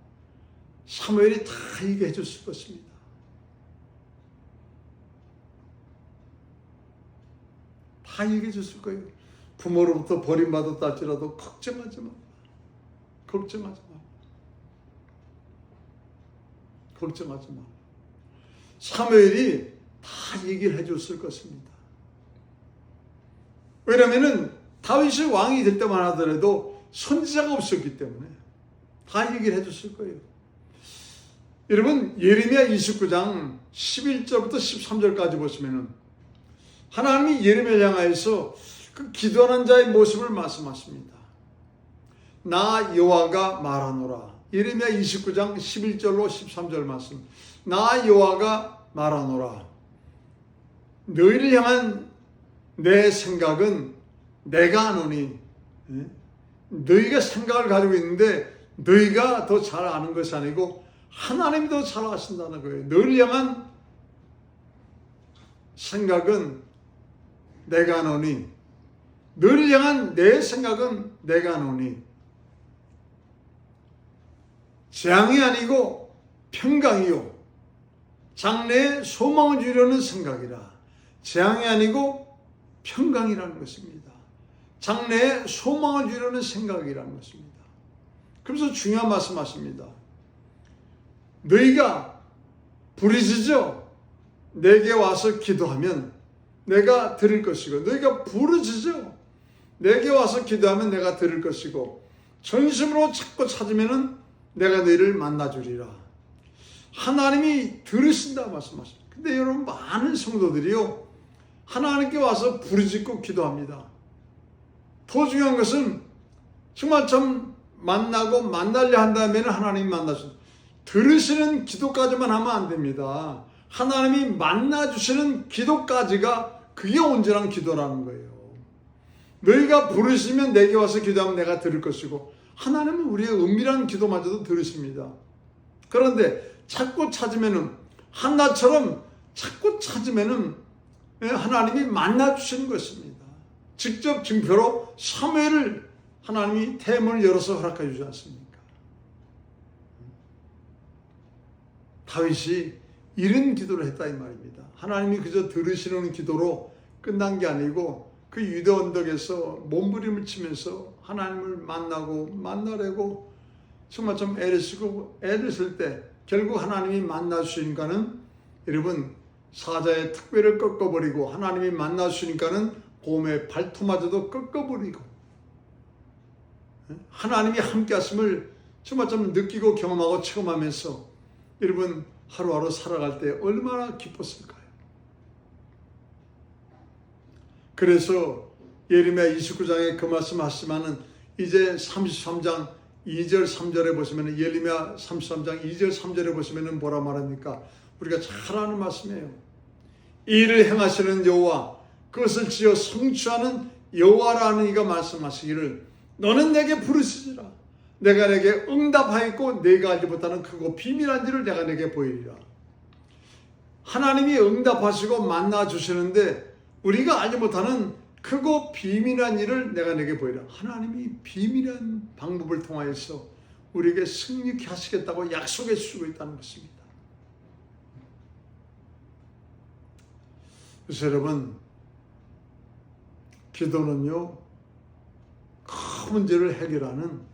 사무엘이 다 얘기해 줬을 것입니다. 다 얘기해 줬을 거예요. 부모로부터 버림받았다 할지라도 걱정하지 마. 걱정하지 마. 걱정하지 마. 사무엘이 다 얘기를 해줬을 것입니다. 왜냐하면 다윗이 왕이 될 때만 하더라도 선지자가 없었기 때문에 다 얘기를 해줬을 거예요. 여러분, 예레미야 29장 11절부터 13절까지 보시면은 하나님이 예레미야를 향하여서 그 기도하는 자의 모습을 말씀하십니다. 나 여호와가 말하노라. 예레미야 29장 11절로 13절 말씀. 나 여호와가 말하노라. 너희를 향한 내 생각은 내가 아노니. 너희가 생각을 가지고 있는데 너희가 더 잘 아는 것이 아니고 하나님이 더 잘 아신다는 거예요. 너희를 향한 생각은 내가 아노니. 너희를 향한 내 생각은 내가 아노니. 재앙이 아니고 평강이요. 장래에 소망을 주려는 생각이라. 재앙이 아니고 평강이라는 것입니다. 장래에 소망을 주려는 생각이라는 것입니다. 그래서 중요한 말씀하십니다. 너희가 부르짖어 내게 와서 기도하면 내가 들을 것이고, 너희가 부르짖어 내게 와서 기도하면 내가 들을 것이고, 전심으로 찾고 찾으면 내가 너희를 만나주리라. 하나님이 들으신다 말씀하십니다. 근데 여러분, 많은 성도들이요, 하나님께 와서 부르짖고 기도합니다. 더 중요한 것은 정말 좀 만나고 만나려 한다면 하나님이 만나주신다. 들으시는 기도까지만 하면 안 됩니다. 하나님이 만나주시는 기도까지가 그게 온전한 기도라는 거예요. 너희가 부르시면 내게 와서 기도하면 내가 들을 것이고, 하나님은 우리의 은밀한 기도마저도 들으십니다. 그런데 찾고 찾으면은, 한나처럼 찾고 찾으면은 하나님이 만나주시는 것입니다. 직접 증표로 사무엘을 하나님이 태문을 열어서 허락해 주지 않습니까? 다윗이 이런 기도를 했다 이 말입니다. 하나님이 그저 들으시는 기도로 끝난 게 아니고 그 유대 언덕에서 몸부림을 치면서 하나님을 만나려고 정말 좀 애를 쓰고 애를 쓸 때 결국 하나님이 만나주시니까는, 여러분, 사자의 특별을 꺾어버리고 하나님이 만나주시니까는 곰의 발톱마저도 꺾어버리고 하나님이 함께 하심을 정말 좀 느끼고 경험하고 체험하면서 여러분 하루하루 살아갈 때 얼마나 기뻤을까요? 그래서 예레미야 29장에 그 말씀 하시면은 이제 33장 2절 3절에 보시면, 예레미야 33장 2절 3절에 보시면 뭐라 말합니까? 우리가 잘 아는 말씀이에요. 이를 행하시는 여호와, 그것을 지어 성취하는 여호와라는 이가 말씀하시기를, 너는 내게 부르시리라. 내가 내게 응답하였고 내가 알지 못하는 크고 비밀한 일을 내가 내게 보이리라. 하나님이 응답하시고 만나주시는데 우리가 알지 못하는 크고 비밀한 일을 내가 내게 보이리라. 하나님이 비밀한 방법을 통하여서 우리에게 승리케 하시겠다고 약속해 주시고 있다는 것입니다. 그래서 여러분, 기도는요, 큰 문제를 해결하는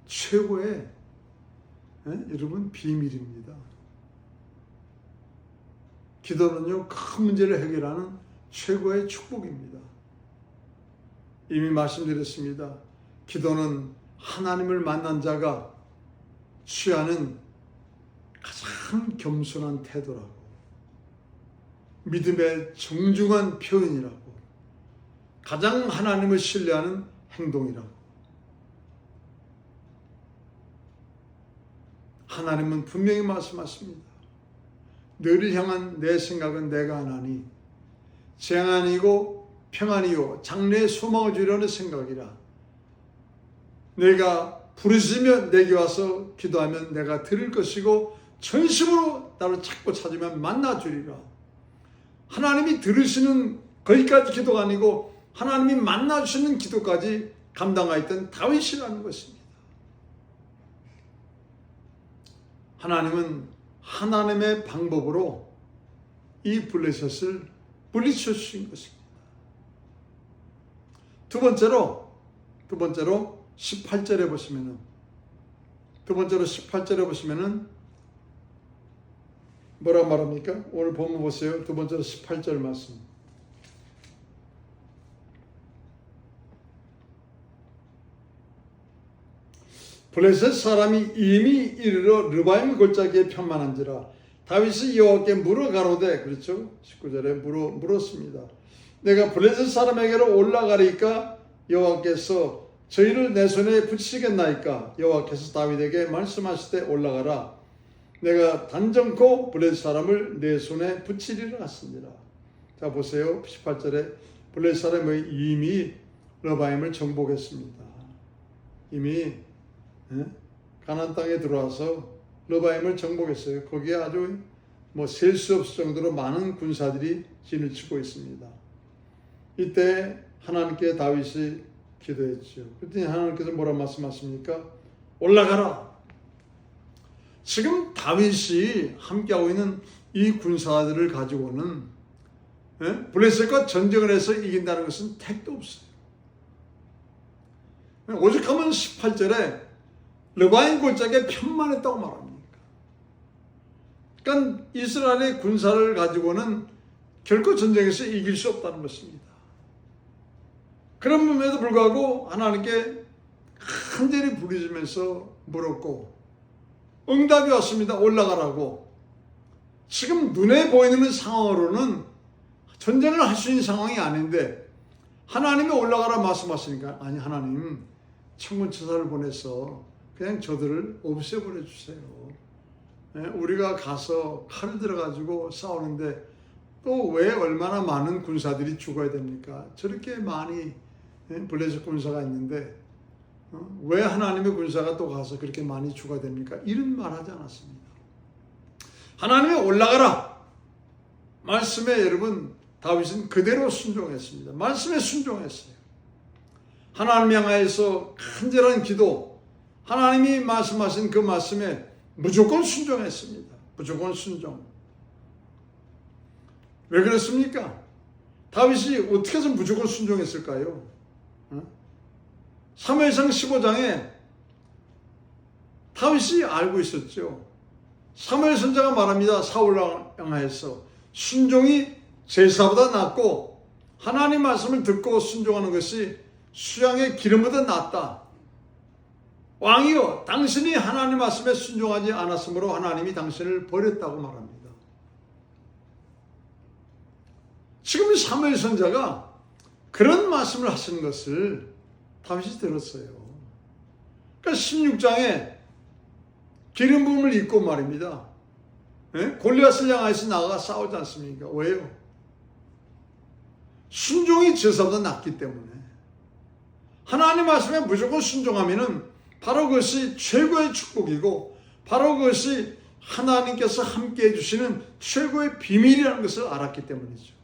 최고의 여러분 비밀입니다. 기도는요, 큰 문제를 해결하는 최고의 축복입니다. 이미 말씀드렸습니다. 기도는 하나님을 만난 자가 취하는 가장 겸손한 태도라고, 믿음의 정중한 표현이라고, 가장 하나님을 신뢰하는 행동이라고. 하나님은 분명히 말씀하십니다. 너를 향한 내 생각은 내가 하나니 재앙 아니고 평안이요 장래의 소망을 주려는 생각이라. 내가 부르시면 내게 와서 기도하면 내가 들을 것이고 전심으로 나를 찾고 찾으면 만나주리라. 하나님이 들으시는 거기까지 기도가 아니고 하나님이 만나주시는 기도까지 감당하였던 다윗이라는 것입니다. 하나님은 하나님의 방법으로 이 블레셋을 물리쳐 주신 것입니다. 두 번째로 18절에 보시면은 뭐라 말합니까? 오늘 본문 보세요. 두 번째로 18절 말씀. 블레셋 사람이 이미 이르러 르바임 골짜기에 편만한지라 다윗이 여호와께 물어 가로되, 그렇죠? 19절에 물었습니다. 내가 블레셋 사람에게로 올라가리까 여호와께서 저희를 내 손에 붙이시겠나이까? 여호와께서 다윗에게 말씀하시되 올라가라. 내가 단정코 블레셋 사람을 내 손에 붙이리라 하시니라. 자 보세요. 18절에 블레셋 사람이 이미 르바임을 정복했습니다. 이미 가나안 땅에 들어와서 르바임을 정복했어요. 거기에 아주 셀 수 없을 정도로 많은 군사들이 진을 치고 있습니다. 이때 하나님께 다윗이 기도했죠. 그랬더니 하나님께서 뭐라 말씀하십니까? 올라가라. 지금 다윗이 함께하고 있는 이 군사들을 가지고는 블레셋과 전쟁을 해서 이긴다는 것은 택도 없어요. 오죽하면 18절에 르바임 골짜기에 편만했다고 말합니까? 그러니까 이스라엘의 군사를 가지고는 결코 전쟁에서 이길 수 없다는 것입니다. 그럼에도 불구하고 하나님께 간절히 부르짖으면서 물었고 응답이 왔습니다. 올라가라고. 지금 눈에 보이는 상황으로는 전쟁을 할 수 있는 상황이 아닌데 하나님이 올라가라 말씀하시니까, 아니 하나님 천군천사를 보내서 그냥 저들을 없애버려 주세요. 우리가 가서 칼을 들어가지고 싸우는데 또 왜 얼마나 많은 군사들이 죽어야 됩니까? 저렇게 많이 블레셋 군사가 있는데 왜 하나님의 군사가 또 가서 그렇게 많이 죽어야 됩니까? 이런 말 하지 않았습니다. 하나님이 올라가라 말씀에 여러분 다윗은 그대로 순종했습니다. 말씀에 순종했어요. 하나님 향하여서 간절한 기도, 하나님이 말씀하신 그 말씀에 무조건 순종했습니다. 무조건 순종. 왜 그랬습니까? 다윗이 어떻게 해서 무조건 순종했을까요? 사무엘상 15장에 다윗이 알고 있었죠. 사무엘 선지자가 말합니다. 사울을 향하여서 순종이 제사보다 낫고 하나님 말씀을 듣고 순종하는 것이 수양의 기름보다 낫다. 왕이여, 당신이 하나님 말씀에 순종하지 않았으므로 하나님이 당신을 버렸다고 말합니다. 지금 사무엘 선지자가 그런 말씀을 하신 것을 다윗이 들었어요. 그러니까 16장에 기름 부음을 입고 말입니다. 골리앗을 향해서 나가 싸우지 않습니까? 왜요? 순종이 제사보다 낫기 때문에. 하나님 말씀에 무조건 순종하면은 바로 그것이 최고의 축복이고 바로 그것이 하나님께서 함께 해주시는 최고의 비밀이라는 것을 알았기 때문이죠.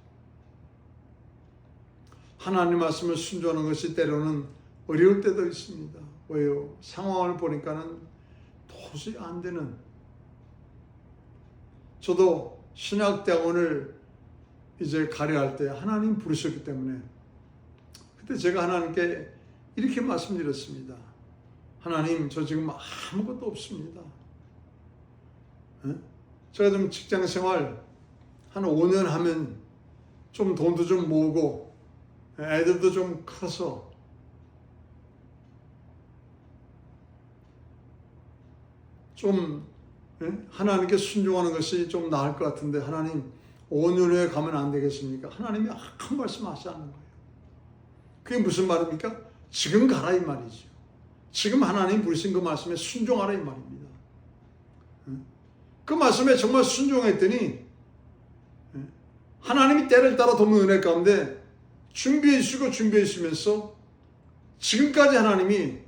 하나님 말씀을 순종하는 것이 때로는 어려울 때도 있습니다. 왜요? 상황을 보니까는 도저히 안 되는. 저도 신학대학원을 이제 가려 할 때 하나님 부르셨기 때문에 그때 제가 하나님께 이렇게 말씀드렸습니다. 하나님, 저 지금 아무것도 없습니다. 제가 좀 직장 생활 한 5년 하면 좀 돈도 좀 모으고 애들도 좀 커서 좀 하나님께 순종하는 것이 좀 나을 것 같은데 하나님 5년 후에 가면 안 되겠습니까? 하나님이 한 말씀 하지 않는 거예요. 그게 무슨 말입니까? 지금 가라 이 말이죠. 지금 하나님 부르신 그 말씀에 순종하라 이 말입니다. 그 말씀에 정말 순종했더니 하나님이 때를 따라 돕는 은혜 가운데 준비해 주시면서 지금까지 하나님이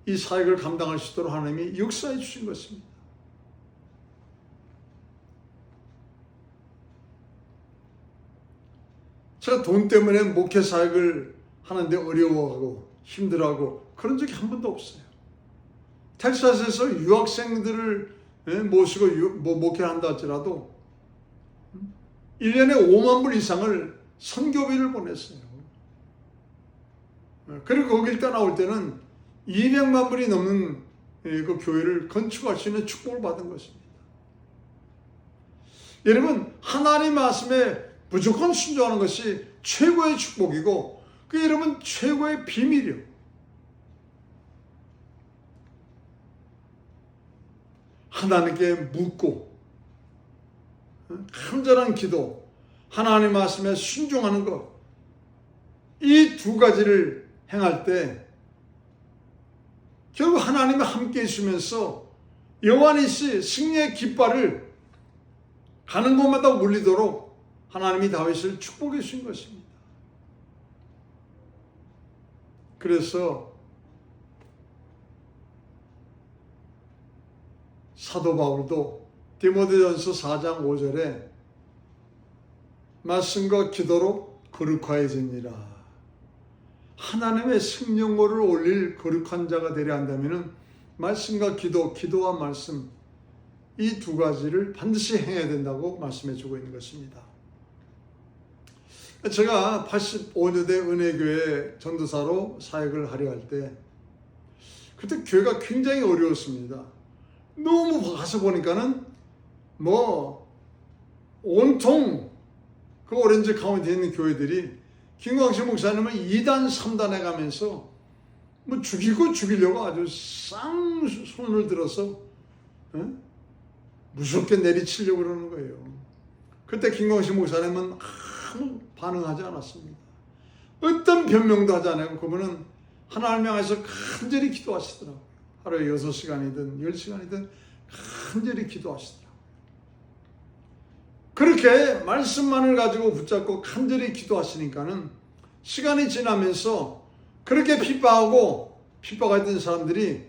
이 사역을 감당할 수 있도록 하나님이 역사해 주신 것입니다. 제가 돈 때문에 목회 사역을 하는데 어려워하고 힘들어하고 그런 적이 한 번도 없어요. 텍사스에서 유학생들을 모시고 목회를 한다 할지라도 1년에 5만 불 이상을 선교비를 보냈어요. 그리고 거길 떠나올 때는 200만 불이 넘는 그 교회를 건축할 수 있는 축복을 받은 것입니다. 여러분, 하나님 말씀에 무조건 순종하는 것이 최고의 축복이고, 그 여러분 최고의 비밀이요. 하나님께 묻고 간절한 기도, 하나님 말씀에 순종하는 것, 이 두 가지를 행할 때 결국 하나님이 함께 있으면서 여호와니시 승리의 깃발을 가는 곳마다 울리도록 하나님이 다윗을 축복해 주신 것입니다. 그래서 사도 바울도 디모데전서 4장 5절에 말씀과 기도로 거룩하여지니라. 하나님의 성령을 올릴 거룩한 자가 되려 한다면 말씀과 기도, 기도와 말씀, 이 두 가지를 반드시 행해야 된다고 말씀해 주고 있는 것입니다. 제가 85년대 은혜교회 전도사로 사역을 하려 할 때 그때 교회가 굉장히 어려웠습니다. 너무 가서 보니까는 온통 그 오렌지 가운데 있는 교회들이 김광식 목사님은 2단 3단 해가면서 죽이고 죽이려고 아주 쌍손을 들어서 무섭게 내리치려고 그러는 거예요. 그때 김광식 목사님은 아무 반응하지 않았습니다. 어떤 변명도 하지 않고 그분은 하나님 향해서 간절히 기도하시더라고요. 하루에 6시간이든 10시간이든 간절히 기도하시더라고요. 그렇게 말씀만을 가지고 붙잡고 간절히 기도하시니까는 시간이 지나면서 그렇게 핍박했던 사람들이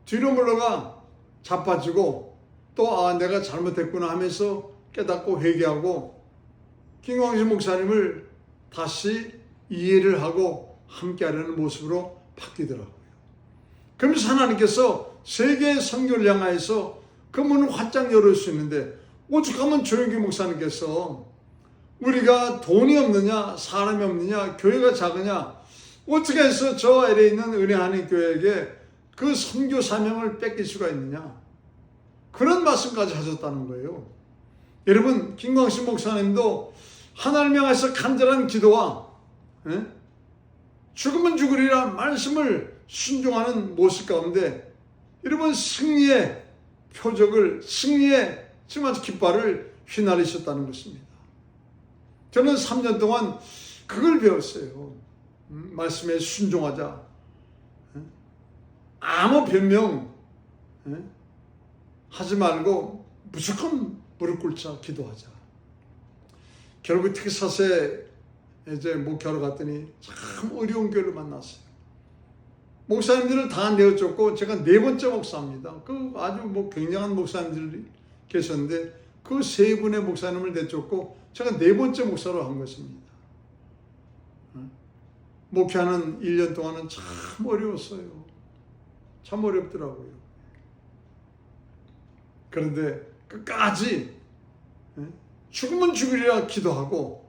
뒤로 물러가 자빠지고 또 내가 잘못했구나 하면서 깨닫고 회개하고 김광식 목사님을 다시 이해를 하고 함께하려는 모습으로 바뀌더라고요. 그러면서 하나님께서 세계의 선교를 향하여서 그 문을 활짝 열을 수 있는데 오죽하면 조영기 목사님께서 우리가 돈이 없느냐, 사람이 없느냐, 교회가 작으냐, 어떻게 해서 저 LA에 있는 은혜 하나님 교회에게 그 선교 사명을 뺏길 수가 있느냐, 그런 말씀까지 하셨다는 거예요. 여러분, 김광식 목사님도 하나님 향해서 간절한 기도와 죽으면 죽으리라 말씀을 순종하는 모습 가운데 여러분 승리의 표적을, 승리의 정말 깃발을 휘날리셨다는 것입니다. 저는 3년 동안 그걸 배웠어요. 말씀에 순종하자. 아무 변명 하지 말고 무조건 무릎 꿇자, 기도하자. 결국 텍사스에 이제 목회하러 갔더니 참 어려운 교회를 만났어요. 목사님들을 다 내어줬고 제가 4번째 목사입니다. 그 아주 굉장한 목사님들이 계셨는데 그 3분의 목사님을 내쫓고 제가 4번째 목사로 한 것입니다. 목회하는 1년 동안은 참 어려웠어요. 참 어렵더라고요. 그런데 끝까지 죽으면 죽으리라 기도하고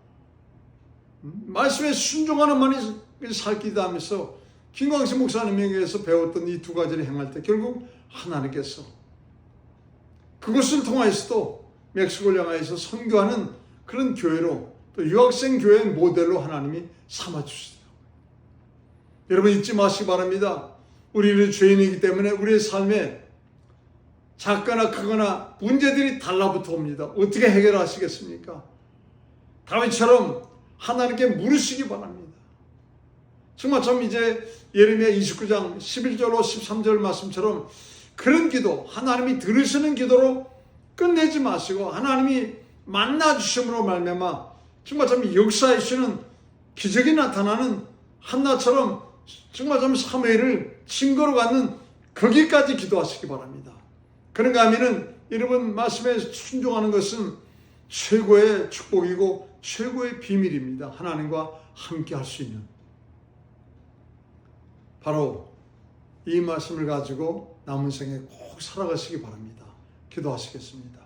말씀에 순종하는 만이 살기도 하면서 김광식 목사님에게서 배웠던 이 두 가지를 행할 때 결국 하나님께서 그것을 통하여서도 멕시코를 향하여서 선교하는 그런 교회로 또 유학생 교회의 모델로 하나님이 삼아주시더라고요. 여러분 잊지 마시기 바랍니다. 우리는 죄인이기 때문에 우리의 삶에 작거나 크거나 문제들이 달라붙어 옵니다. 어떻게 해결하시겠습니까? 다윗처럼 하나님께 물으시기 바랍니다. 정말 참 이제 예레미야 29장 11절로 13절 말씀처럼 그런 기도, 하나님이 들으시는 기도로 끝내지 마시고 하나님이 만나주심으로 말미암아 정말 참 역사하시는 기적이 나타나는 한나처럼 정말 참 사무엘을 증거로 갖는 거기까지 기도하시기 바랍니다. 그런가 하면은 여러분 말씀에 순종하는 것은 최고의 축복이고 최고의 비밀입니다. 하나님과 함께 할 수 있는. 바로 이 말씀을 가지고 남은 생에 꼭 살아가시기 바랍니다. 기도하시겠습니다.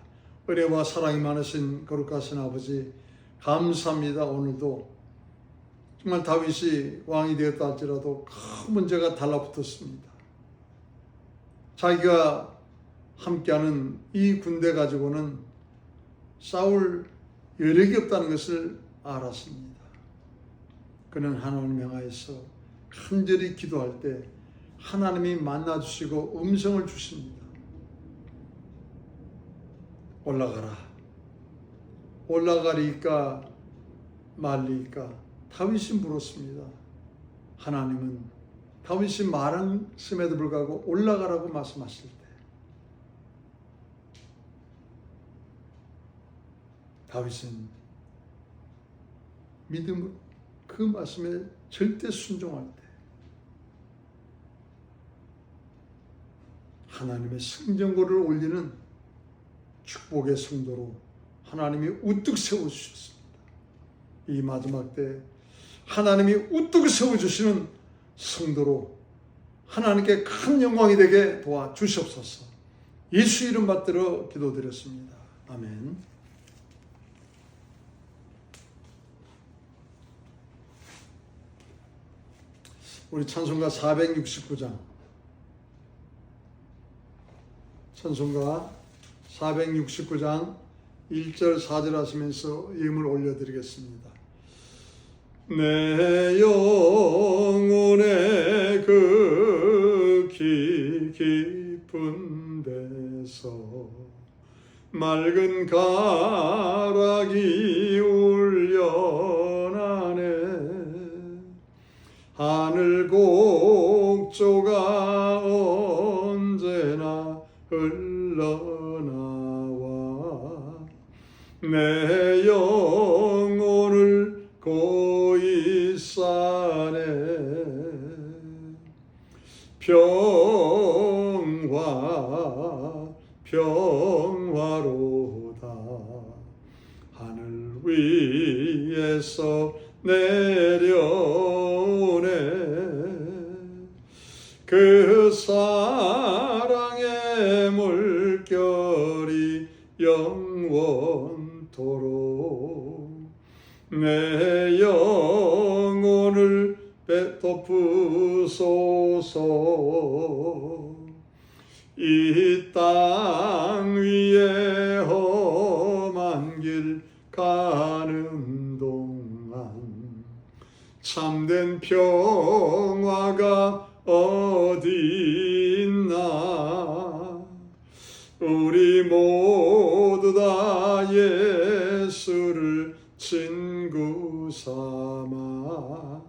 은혜와 사랑이 많으신 거룩하신 아버지 감사합니다. 오늘도 정말 다윗이 왕이 되었다 할지라도 큰 문제가 달라붙었습니다. 자기가 함께하는 이 군대 가지고는 싸울 여력이 없다는 것을 알았습니다. 그는 하나님 향하여서 간절히 기도할 때 하나님이 만나주시고 음성을 주십니다. 올라가라. 올라가리까 말리까. 다윗이 물었습니다. 하나님은 다윗이 말씀에도 불구하고 올라가라고 말씀하실 때 다윗은 믿음으로 그 말씀에 절대 순종할 때 하나님의 성전고를 올리는 축복의 성도로 하나님이 우뚝 세워주셨습니다. 이 마지막 때 하나님이 우뚝 세워주시는 성도로 하나님께 큰 영광이 되게 도와주시옵소서. 예수 이름 받들어 기도드렸습니다. 아멘. 우리 찬송가 469장 찬송가 469장 1절 4절 하시면서 예물 올려드리겠습니다. 내 영혼의 그 깊은 데서 맑은 가락이 울려나네. 하늘 곡조가 언제나 흘러나와 내 영혼을 고이 싸네. 평화로다. 하늘 위에서 내려오네. 그 사랑의 물결이 영원토록 내 영혼을 덮으소서. 이 땅 위에 험한 길 가는 동안 참된 평화가 어디 있나. 우리 모두 다 예수를 친구 삼아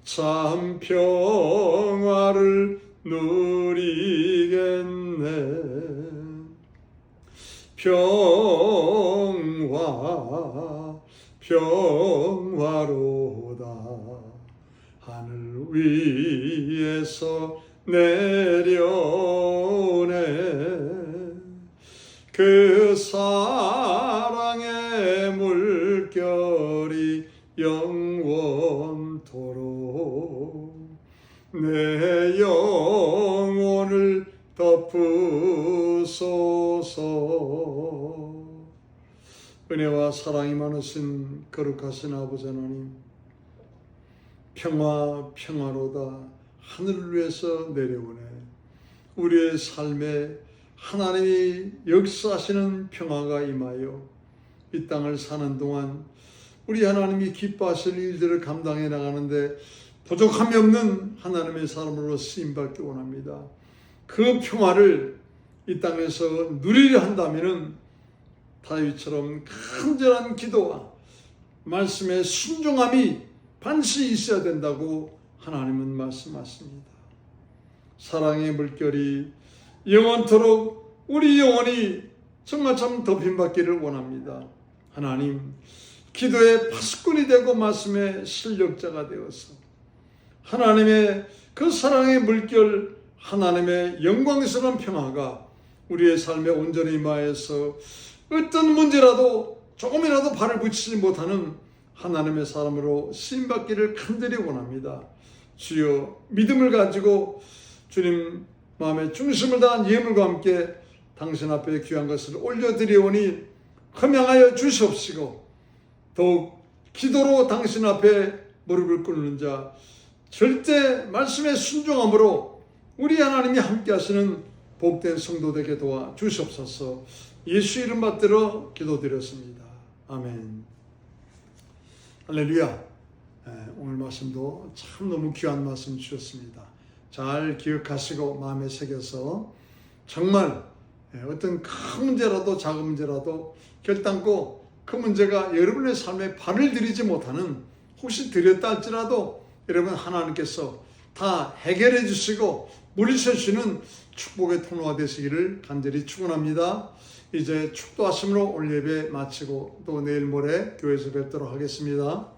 참 평화를 누리겠네. 평화로다. 하늘 위에서 내려오네. 그 사랑의 물결이 영원토록 내 영혼을 덮으소서. 은혜와 사랑이 많으신 거룩하신 아버지 하나님, 평화로다. 하늘을 위해서 내려오네. 우리의 삶에 하나님이 역사하시는 평화가 임하여 이 땅을 사는 동안 우리 하나님이 기뻐하실 일들을 감당해 나가는데 부족함이 없는 하나님의 사람으로 쓰임받기 원합니다. 그 평화를 이 땅에서 누리려 한다면 다윗처럼 간절한 기도와 말씀의 순종함이 반드시 있어야 된다고 하나님은 말씀하십니다. 사랑의 물결이 영원토록 우리 영혼이 정말 참 덮임받기를 원합니다. 하나님, 기도의 파수꾼이 되고 말씀의 실력자가 되어서 하나님의 그 사랑의 물결, 하나님의 영광스러운 평화가 우리의 삶에 온전히 임하여서 어떤 문제라도 조금이라도 발을 붙이지 못하는 하나님의 사람으로 쓰임받기를 간절히 원합니다. 주여, 믿음을 가지고 주님 마음의 중심을 다한 예물과 함께 당신 앞에 귀한 것을 올려드리오니 흠양하여 주시옵시고 더욱 기도로 당신 앞에 무릎을 꿇는 자, 절대 말씀에 순종함으로 우리 하나님이 함께 하시는 복된 성도 되게 도와 주시옵소서. 예수 이름 받들어 기도드렸습니다. 아멘. 할렐루야. 오늘 말씀도 참 너무 귀한 말씀 주셨습니다. 잘 기억하시고 마음에 새겨서 정말 어떤 큰 문제라도 작은 문제라도 결단코 그 문제가 여러분의 삶에 발을 들이지 못하는, 혹시 들였다 할지라도 여러분 하나님께서 다 해결해 주시고 물리쳐주시는 축복의 통로가 되시기를 간절히 축원합니다. 이제 축도하심으로 오늘 예배 마치고 또 내일 모레 교회에서 뵙도록 하겠습니다.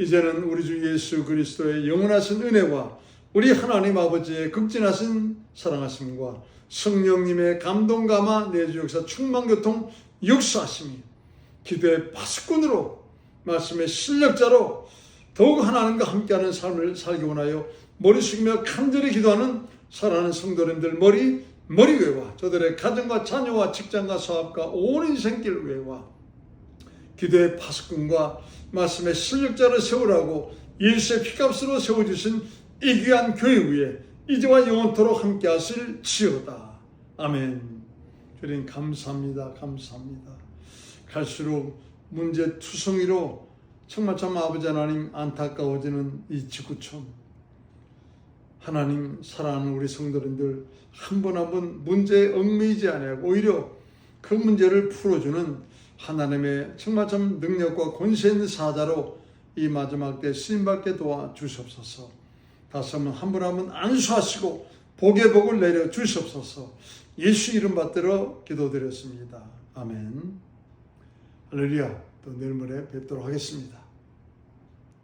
이제는 우리 주 예수 그리스도의 영원하신 은혜와 우리 하나님 아버지의 극진하신 사랑하심과 성령님의 감동 감화 내주 역사 충만교통 역사하심이 기도의 파수꾼으로 말씀의 실력자로 더욱 하나님과 함께하는 삶을 살기 원하여 머리 숙이며 간절히 기도하는 사랑하는 성도님들 머리 위에와 저들의 가정과 자녀와 직장과 사업과 온 인생길 위에와 기도의 파수꾼과 말씀의 실력자를 세우라고 예수의 피값으로 세워주신 이 귀한 교회 위에 이제와 영원토록 함께 하실 지어다. 아멘. 주님 감사합니다. 감사합니다. 갈수록 문제투성이로 정말 참 아버지 하나님 안타까워지는 이 지구촌, 하나님 사랑하는 우리 성도님들 한 분 한 분 문제에 얽매이지 아니하고 오히려 그 문제를 풀어주는 하나님의 정말 참 능력과 권세 있는 사자로 이 마지막 때 쓰임받게 도와주시옵소서. 다시 한번 한 분 한 분 안수하시고 복의 복을 내려 주시옵소서. 예수 이름 받들어 기도드렸습니다. 아멘. 할렐루야. 또 내일 모레 뵙도록 하겠습니다.